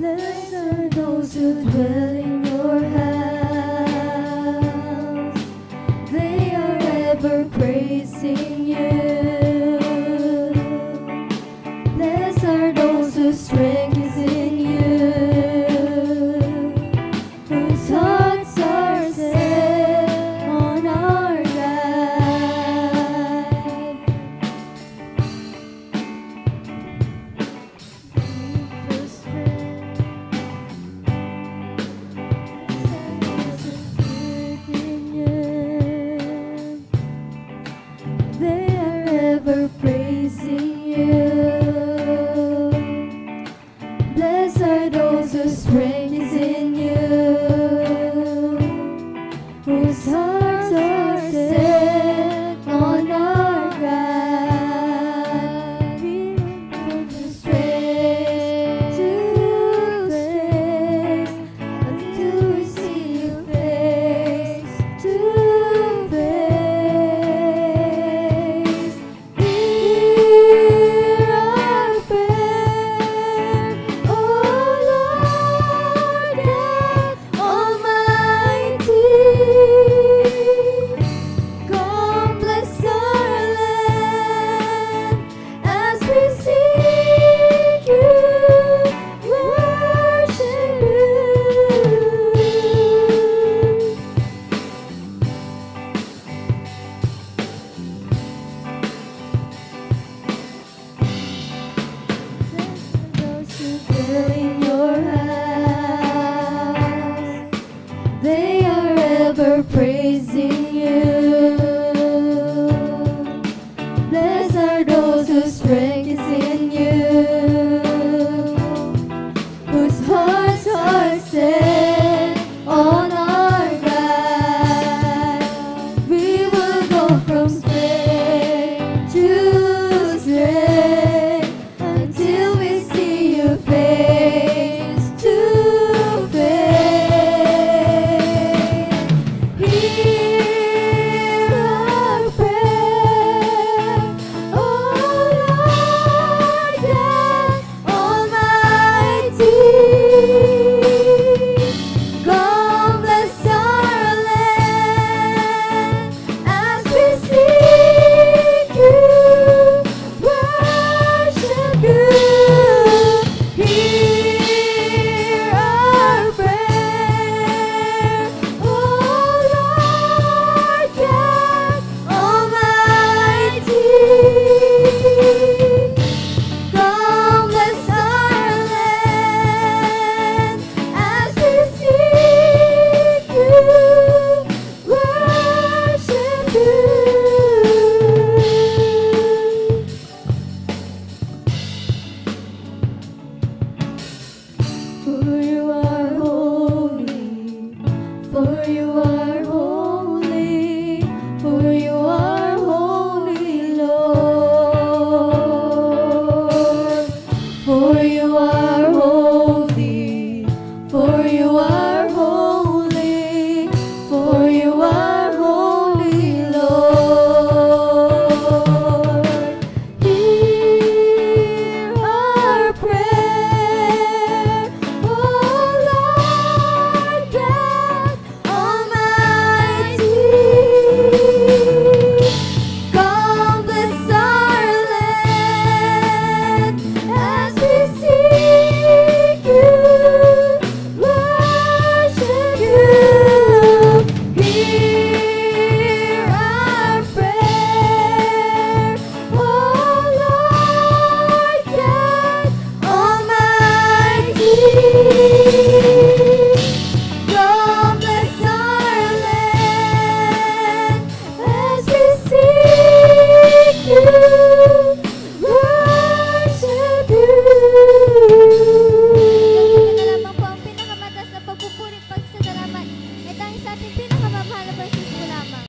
Blessed are those who dwell in your house. They are ever praising you. Blessed are those whose strength is in you, whose hearts are set on our God. For strength, they are ever praising you. Blessed are those whose strength is in you, whose hearts are set on our God. We want the strength to face until we see your face to face. Hear our prayer, oh Lord God Almighty. Come bless our land as we seek you, worship you. Those who dwell in your house, they are ever praising you. Blessed are those whose strength is in you, whose hearts are set on our God. We will go from strength to strength until we see your face to face. Hear our prayer, oh Lord God Almighty. Come bless our land as we seek you, worship you. Hear our prayer, oh Lord God Almighty. Come bless our land as we seek you, worship you. For you are holy, for you are holy, for you are holy, Lord. For you are holy, for you are holy, for you are holy, Lord. Hear our prayer, oh Lord God Almighty. Come bless our land as we seek you, worship you. Hear our prayer, oh Lord God Almighty. Come bless our land as we seek you, worship you. Ikaw na lamang po ang pinakamataas na pagpupuri at pagsasalamat. Ito ang sa ating